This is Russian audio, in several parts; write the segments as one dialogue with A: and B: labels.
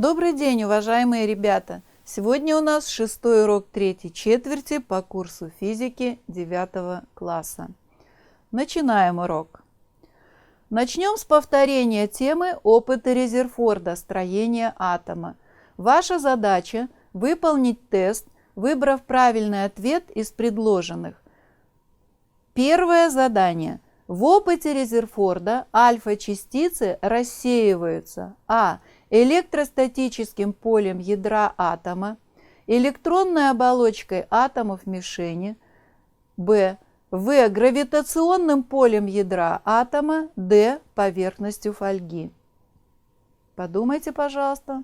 A: Добрый день, уважаемые ребята! Сегодня у нас 6-й урок 3-й четверти по курсу физики 9 класса. Начинаем урок. Начнем с повторения темы опыта Резерфорда «Строение атома». Ваша задача – выполнить тест, выбрав правильный ответ из предложенных. Первое задание. В опыте Резерфорда альфа-частицы рассеиваются электростатическим полем ядра атома, электронной оболочкой атомов мишени, гравитационным полем ядра атома, поверхностью фольги. Подумайте, пожалуйста.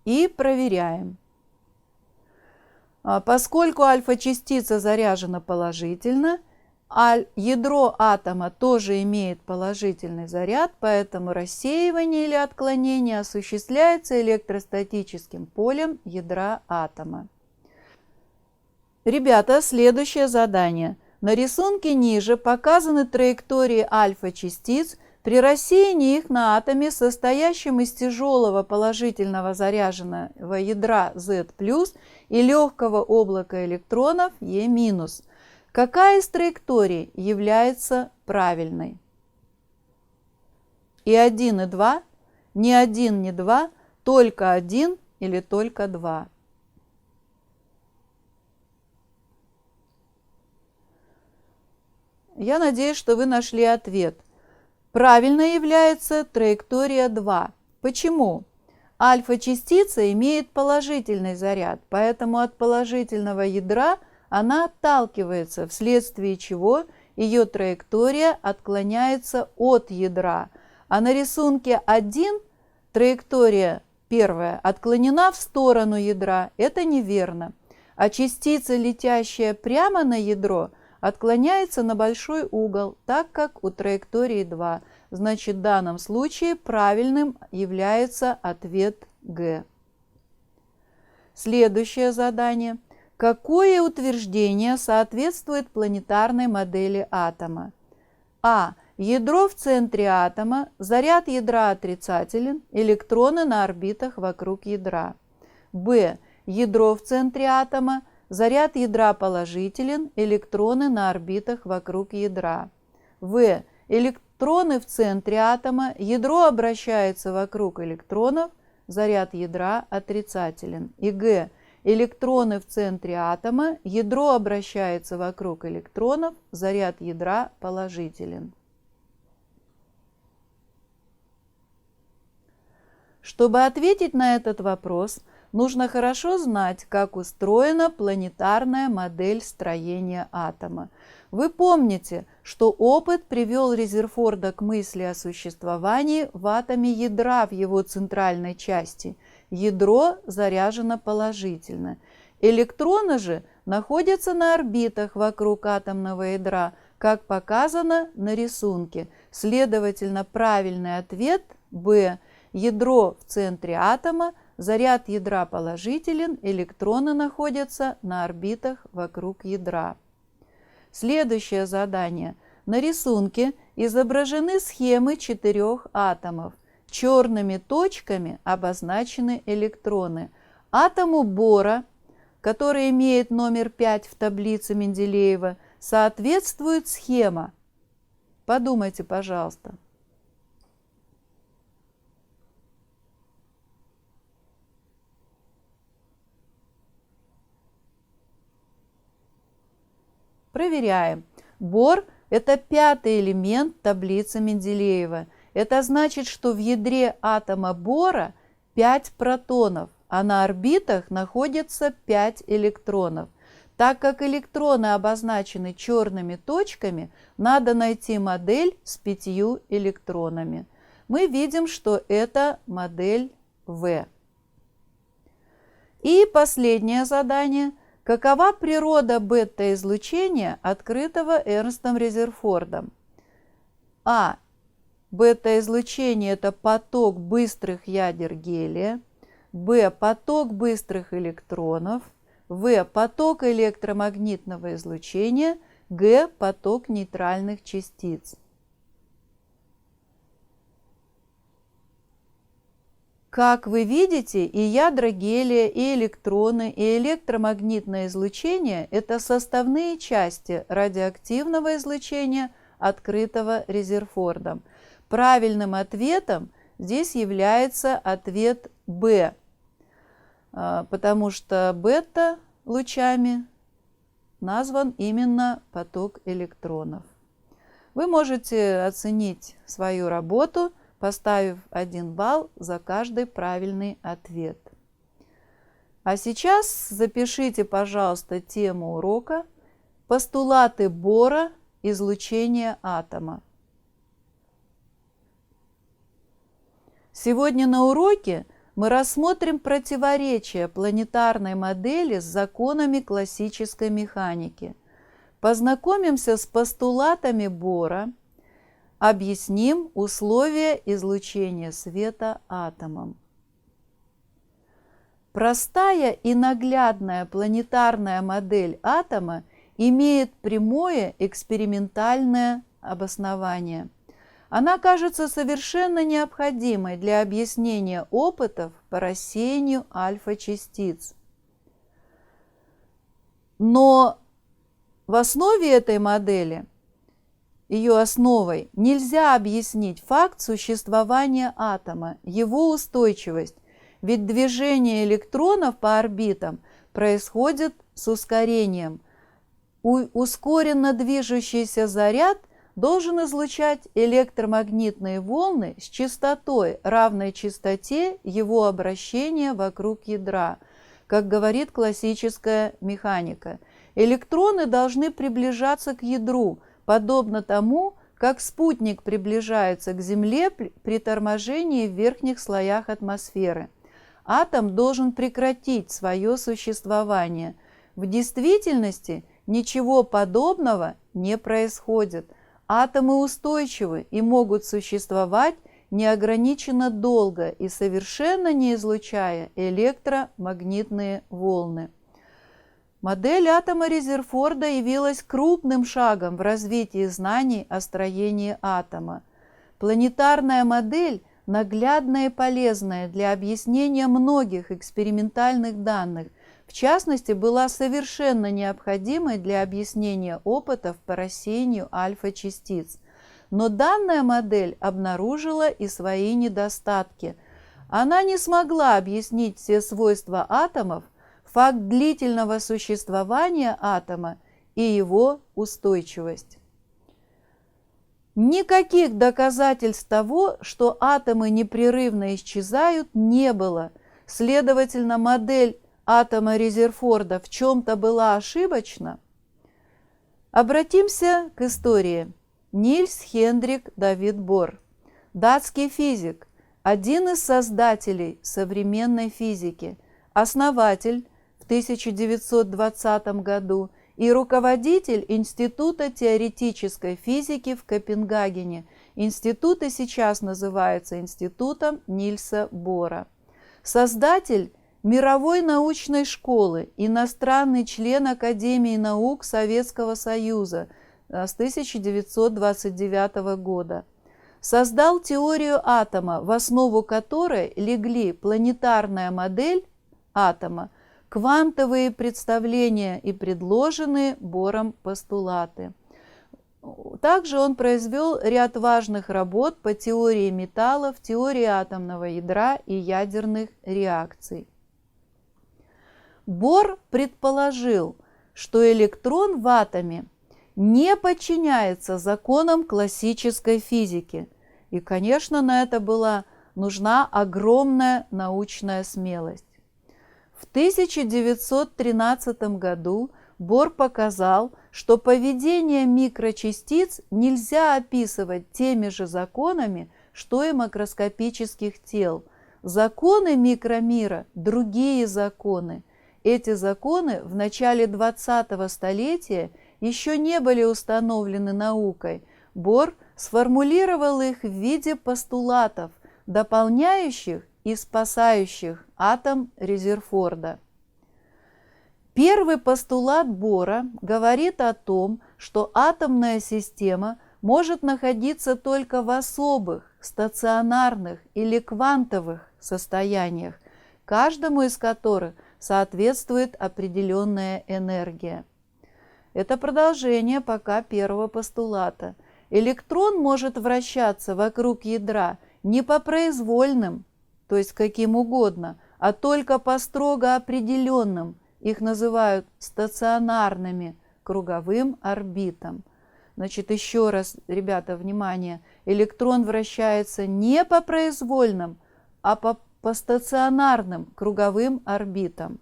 A: И проверяем. Поскольку альфа-частица заряжена положительно, ядро атома тоже имеет положительный заряд, поэтому рассеивание или отклонение осуществляется электростатическим полем ядра атома. Ребята, следующее задание. На рисунке ниже показаны траектории альфа-частиц при рассеянии их на атоме, состоящем из тяжелого положительного заряженного ядра Z+, и легкого облака электронов E-. Какая из траекторий является правильной? И 1, и 2, ни 1, ни 2, только 1 или только 2? Я надеюсь, что вы нашли ответ. Правильно является траектория 2. Почему? Альфа-частица имеет положительный заряд, поэтому от положительного ядра она отталкивается, вследствие чего ее траектория отклоняется от ядра. А на рисунке 1 траектория первая отклонена в сторону ядра. Это неверно. А частица, летящая прямо на ядро, отклоняется на большой угол, так как у траектории 2. Значит, в данном случае правильным является ответ Г. Следующее задание. Какое утверждение соответствует планетарной модели атома? Ядро в центре атома, заряд ядра отрицателен, электроны на орбитах вокруг ядра. Ядро в центре атома, заряд ядра положителен, электроны на орбитах вокруг ядра. Электроны в центре атома, ядро обращается вокруг электронов, заряд ядра отрицателен. И электроны в центре атома, ядро обращается вокруг электронов, заряд ядра положителен. Чтобы ответить на этот вопрос, нужно хорошо знать, как устроена планетарная модель строения атома. Вы помните, что опыт привел Резерфорда к мысли о существовании в атоме ядра в его центральной части. Ядро заряжено положительно. Электроны же находятся на орбитах вокруг атомного ядра, как показано на рисунке. Следовательно, правильный ответ Б. Ядро в центре атома, заряд ядра положителен, электроны находятся на орбитах вокруг ядра. Следующее задание. На рисунке изображены схемы 4 атомов. Черными точками обозначены электроны. Атому бора, который имеет номер 5 в таблице Менделеева, соответствует схема. Подумайте, пожалуйста. Проверяем. Бор – это 5-й элемент таблицы Менделеева. Это значит, что в ядре атома бора 5 протонов, а на орбитах находится 5 электронов. Так как электроны обозначены черными точками, надо найти модель с 5 электронами. Мы видим, что это модель В. И последнее задание. Какова природа бета-излучения, открытого Эрнстом Резерфордом? Бета-излучение – это поток быстрых ядер гелия. Поток быстрых электронов. Поток электромагнитного излучения. Поток нейтральных частиц. Как вы видите, и ядра гелия, и электроны, и электромагнитное излучение – это составные части радиоактивного излучения, открытого Резерфордом. Правильным ответом здесь является ответ «Б», потому что бета-лучами назван именно поток электронов. Вы можете оценить свою работу, поставив 1 балл за каждый правильный ответ. А сейчас запишите, пожалуйста, тему урока «Постулаты Бора. Излучение атома». Сегодня на уроке мы рассмотрим противоречия планетарной модели с законами классической механики. Познакомимся с постулатами Бора, объясним условия излучения света атомом. Простая и наглядная планетарная модель атома имеет прямое экспериментальное обоснование. Она кажется совершенно необходимой для объяснения опытов по рассеянию альфа-частиц. Но в основе этой модели, ее основой, нельзя объяснить факт существования атома, его устойчивость, ведь движение электронов по орбитам происходит с ускорением. Ускоренно движущийся заряд должен излучать электромагнитные волны с частотой, равной частоте его обращения вокруг ядра, как говорит классическая механика. Электроны должны приближаться к ядру, подобно тому, как спутник приближается к Земле при торможении в верхних слоях атмосферы. Атом должен прекратить свое существование. В действительности ничего подобного не происходит. Атомы устойчивы и могут существовать неограниченно долго и совершенно не излучая электромагнитные волны. Модель атома Резерфорда явилась крупным шагом в развитии знаний о строении атома. Планетарная модель наглядная и полезная для объяснения многих экспериментальных данных, в частности, была совершенно необходимой для объяснения опытов по рассеянию альфа-частиц. Но данная модель обнаружила и свои недостатки. Она не смогла объяснить все свойства атомов, факт длительного существования атома и его устойчивость. Никаких доказательств того, что атомы непрерывно исчезают, не было. Следовательно, модель атома Резерфорда в чем-то была ошибочна. Обратимся к истории. Нильс Хендрик Давид Бор, датский физик, один из создателей современной физики, основатель в 1920 году и руководитель Института теоретической физики в Копенгагене. Институт и сейчас называется Институтом Нильса Бора. Создатель мировой научной школы, иностранный член Академии наук Советского Союза с 1929 года. Создал теорию атома, в основу которой легли планетарная модель атома, квантовые представления и предложенные Бором постулаты. Также он произвел ряд важных работ по теории металлов, теории атомного ядра и ядерных реакций. Бор предположил, что электрон в атоме не подчиняется законам классической физики. И, конечно, на это была нужна огромная научная смелость. В 1913 году Бор показал, что поведение микрочастиц нельзя описывать теми же законами, что и макроскопических тел. Законы микромира – другие законы. Эти законы в начале 20-го столетия еще не были установлены наукой. Бор сформулировал их в виде постулатов, дополняющих и спасающих атом Резерфорда. Первый постулат Бора говорит о том, что атомная система может находиться только в особых, стационарных или квантовых состояниях, каждому из которых соответствует определенная энергия. Это продолжение пока первого постулата. Электрон может вращаться вокруг ядра не по произвольным, то есть каким угодно, а только по строго определенным, их называют стационарными, круговым орбитам. Значит, еще раз, ребята, внимание, электрон вращается не по произвольным, а по стационарным круговым орбитам.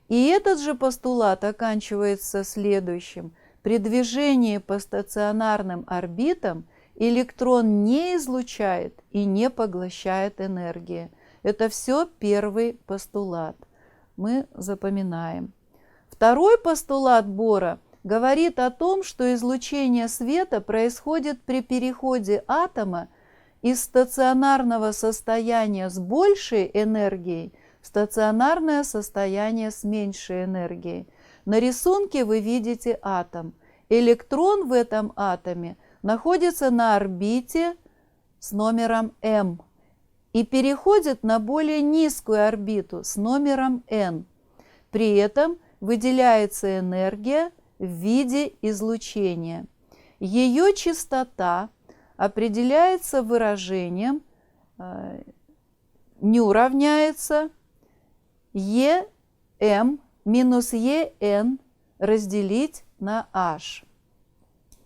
A: И этот же постулат оканчивается следующим. При движении по стационарным орбитам электрон не излучает и не поглощает энергии. Это все первый постулат. Мы запоминаем. Второй постулат Бора говорит о том, что излучение света происходит при переходе атома из стационарного состояния с большей энергией в стационарное состояние с меньшей энергией. На рисунке вы видите атом. Электрон в этом атоме находится на орбите с номером m и переходит на более низкую орбиту с номером n. При этом выделяется энергия в виде излучения. Ее частота определяется выражением ню равняется Em минус En разделить на H.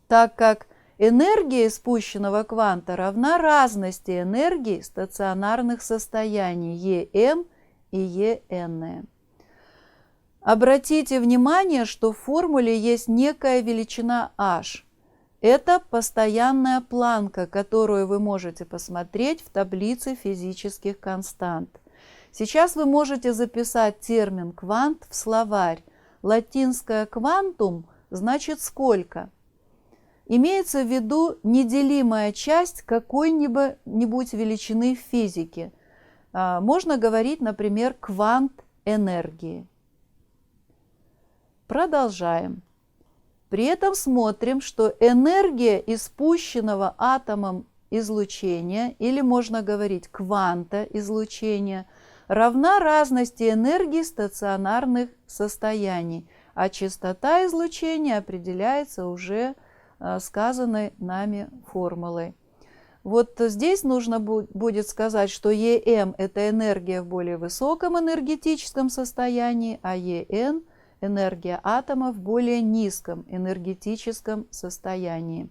A: Так как энергия испущенного кванта равна разности энергии стационарных состояний Em и En. Обратите внимание, что в формуле есть некая величина h. Это постоянная планка, которую вы можете посмотреть в таблице физических констант. Сейчас вы можете записать термин «квант» в словарь. Латинское «квантум» значит «сколько». Имеется в виду неделимая часть какой-нибудь величины в физике. Можно говорить, например, «квант энергии». Продолжаем. При этом смотрим, что энергия испущенного атомом излучения, или можно говорить кванта излучения, равна разности энергии стационарных состояний, а частота излучения определяется уже сказанной нами формулой. Вот здесь нужно будет сказать, что Em – это энергия в более высоком энергетическом состоянии, а En – энергия атома в более низком энергетическом состоянии.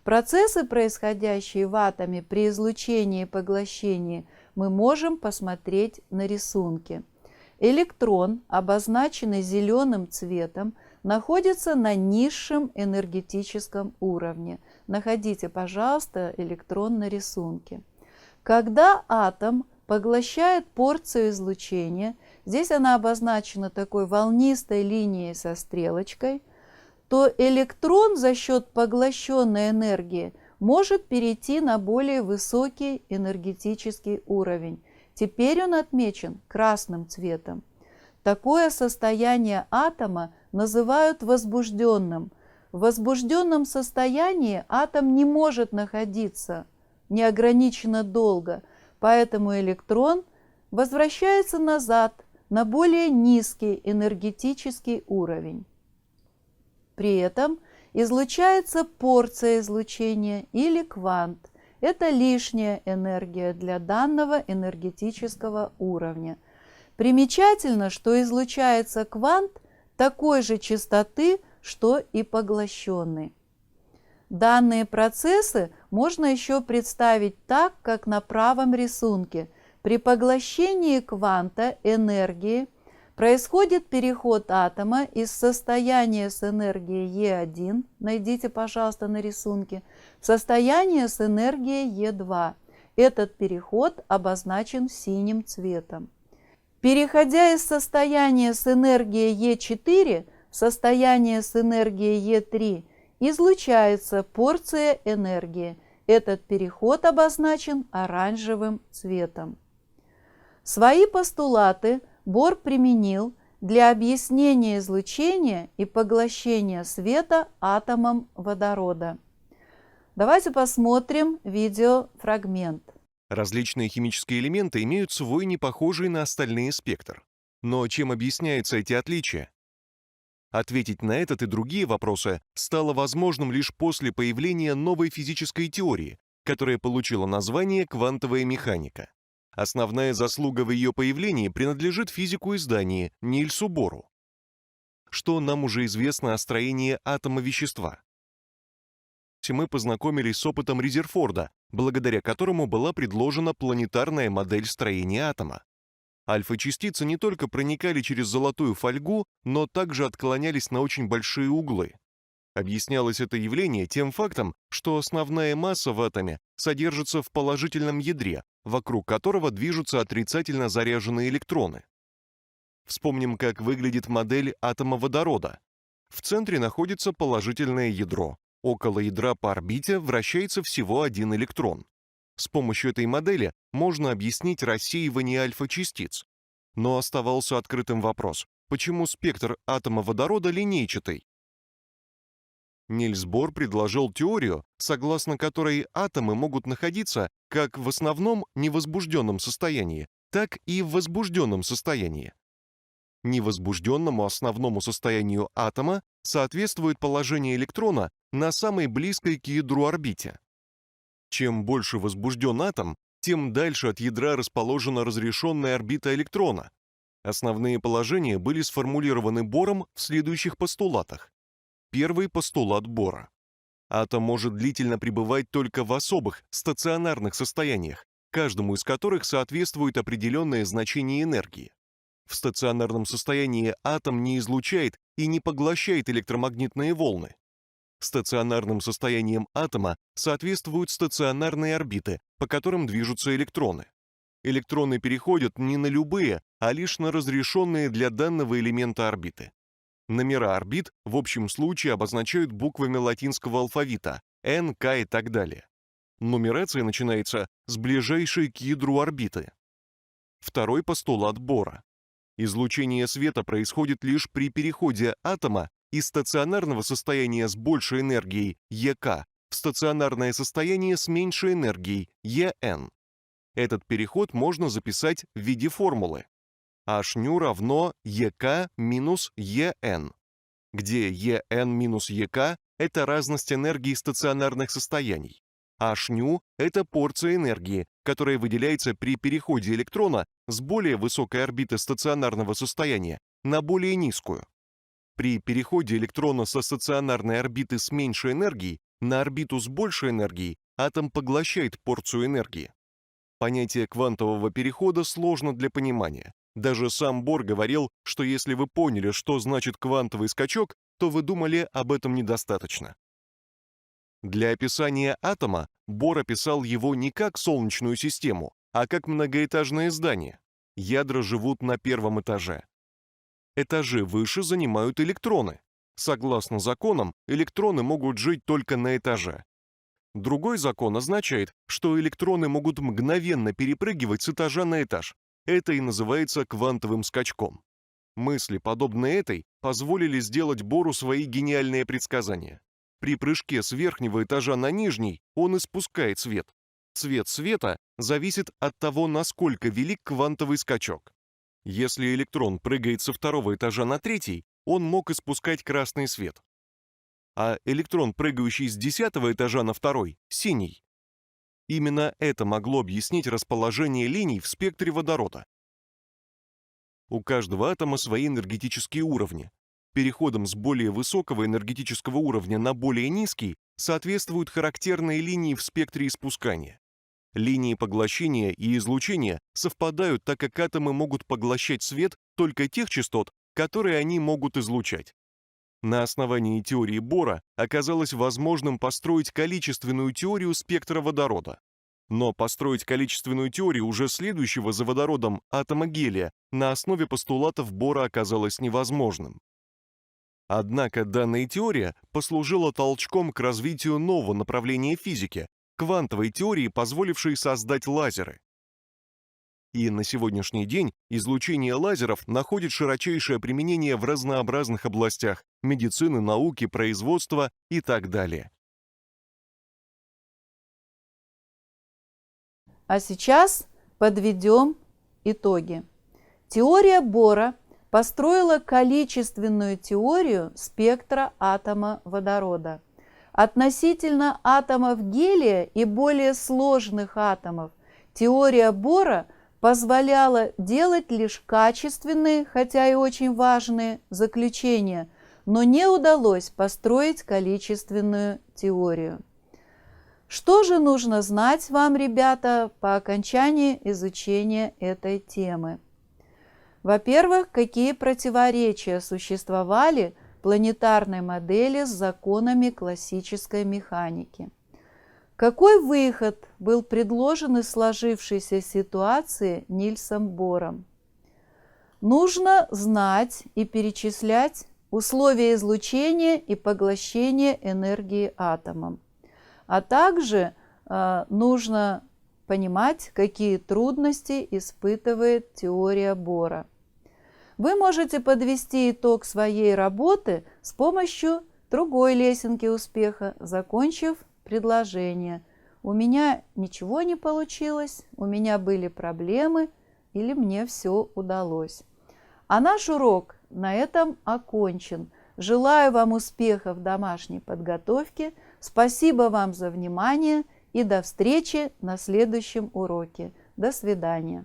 A: Процессы, происходящие в атоме при излучении и поглощении, мы можем посмотреть на рисунке. Электрон, обозначенный зеленым цветом, находится на низшем энергетическом уровне. Находите, пожалуйста, электрон на рисунке. Когда атом поглощает порцию излучения, здесь она обозначена такой волнистой линией со стрелочкой, то электрон за счет поглощенной энергии может перейти на более высокий энергетический уровень. Теперь он отмечен красным цветом. Такое состояние атома называют возбужденным. В возбужденном состоянии атом не может находиться неограниченно долго, поэтому электрон возвращается назад на более низкий энергетический уровень. При этом излучается порция излучения или квант. Это лишняя энергия для данного энергетического уровня. Примечательно, что излучается квант такой же частоты, что и поглощенный. Данные процессы можно еще представить так, как на правом рисунке. При поглощении кванта энергии происходит переход атома из состояния с энергией E1, найдите, пожалуйста, на рисунке, в состояние с энергией E2. Этот переход обозначен синим цветом. Переходя из состояния с энергией E4 в состояние с энергией E3, излучается порция энергии. Этот переход обозначен оранжевым цветом. Свои постулаты Бор применил для объяснения излучения и поглощения света атомом водорода. Давайте посмотрим видеофрагмент.
B: Различные химические элементы имеют свой непохожий на остальные спектр. Но чем объясняются эти отличия? Ответить на этот и другие вопросы стало возможным лишь после появления новой физической теории, которая получила название квантовая механика. Основная заслуга в ее появлении принадлежит физику издания Нильсу Бору. Что нам уже известно о строении атома вещества? Мы познакомились с опытом Резерфорда, благодаря которому была предложена планетарная модель строения атома. Альфа-частицы не только проникали через золотую фольгу, но также отклонялись на очень большие углы. Объяснялось это явление тем фактом, что основная масса в атоме содержится в положительном ядре, вокруг которого движутся отрицательно заряженные электроны. Вспомним, как выглядит модель атома водорода. В центре находится положительное ядро. Около ядра по орбите вращается всего один электрон. С помощью этой модели можно объяснить рассеивание альфа-частиц. Но оставался открытым вопрос, почему спектр атома водорода линейчатый? Нильс Бор предложил теорию, согласно которой атомы могут находиться как в основном невозбужденном состоянии, так и в возбужденном состоянии. Невозбужденному основному состоянию атома соответствует положение электрона на самой близкой к ядру орбите. Чем больше возбужден атом, тем дальше от ядра расположена разрешенная орбита электрона. Основные положения были сформулированы Бором в следующих постулатах. Первый постулат Бора. Атом может длительно пребывать только в особых, стационарных состояниях, каждому из которых соответствует определенное значение энергии. В стационарном состоянии атом не излучает и не поглощает электромагнитные волны. Стационарным состоянием атома соответствуют стационарные орбиты, по которым движутся электроны. Электроны переходят не на любые, а лишь на разрешенные для данного элемента орбиты. Номера орбит в общем случае обозначают буквами латинского алфавита N, K и так далее. Нумерация начинается с ближайшей к ядру орбиты. Второй постулат Бора. Излучение света происходит лишь при переходе атома из стационарного состояния с большей энергией ЕК в стационарное состояние с меньшей энергией ЕН. Этот переход можно записать в виде формулы H равно ЕК минус ЕН, где ЕН минус ЕК – это разность энергии стационарных состояний. H – это порция энергии, которая выделяется при переходе электрона с более высокой орбиты стационарного состояния на более низкую. При переходе электрона со стационарной орбиты с меньшей энергией на орбиту с большей энергией атом поглощает порцию энергии. Понятие квантового перехода сложно для понимания. Даже сам Бор говорил, что если вы поняли, что значит квантовый скачок, то вы думали об этом недостаточно. Для описания атома Бор описал его не как Солнечную систему, а как многоэтажное здание. Ядра живут на первом этаже. Этажи выше занимают электроны. Согласно законам, электроны могут жить только на этаже. Другой закон означает, что электроны могут мгновенно перепрыгивать с этажа на этаж. Это и называется квантовым скачком. Мысли, подобные этой, позволили сделать Бору свои гениальные предсказания. При прыжке с верхнего этажа на нижний он испускает свет. Цвет света зависит от того, насколько велик квантовый скачок. Если электрон прыгает со второго этажа на третий, он мог испускать красный свет. А электрон, прыгающий с 10-го этажа на второй, синий. Именно это могло объяснить расположение линий в спектре водорода. У каждого атома свои энергетические уровни. Переходом с более высокого энергетического уровня на более низкий соответствуют характерные линии в спектре испускания. Линии поглощения и излучения совпадают, так как атомы могут поглощать свет только тех частот, которые они могут излучать. На основании теории Бора оказалось возможным построить количественную теорию спектра водорода. Но построить количественную теорию уже следующего за водородом атома гелия на основе постулатов Бора оказалось невозможным. Однако данная теория послужила толчком к развитию нового направления физики, квантовой теории, позволившей создать лазеры. И на сегодняшний день излучение лазеров находит широчайшее применение в разнообразных областях медицины, науки, производства и так далее.
A: А сейчас подведем итоги. Теория Бора построила количественную теорию спектра атома водорода. Относительно атомов гелия и более сложных атомов теория Бора позволяла делать лишь качественные, хотя и очень важные, заключения, но не удалось построить количественную теорию. Что же нужно знать вам, ребята, по окончании изучения этой темы? Во-первых, какие противоречия существовали в планетарной модели с законами классической механики? Какой выход был предложен из сложившейся ситуации Нильсом Бором? Нужно знать и перечислять условия излучения и поглощения энергии атомом. А также нужно понимать, какие трудности испытывает теория Бора. Вы можете подвести итог своей работы с помощью другой лесенки успеха, закончив предложение: «У меня ничего не получилось», «У меня были проблемы» или «Мне все удалось». А наш урок на этом окончен. Желаю вам успехов в домашней подготовке. Спасибо вам за внимание и до встречи на следующем уроке. До свидания.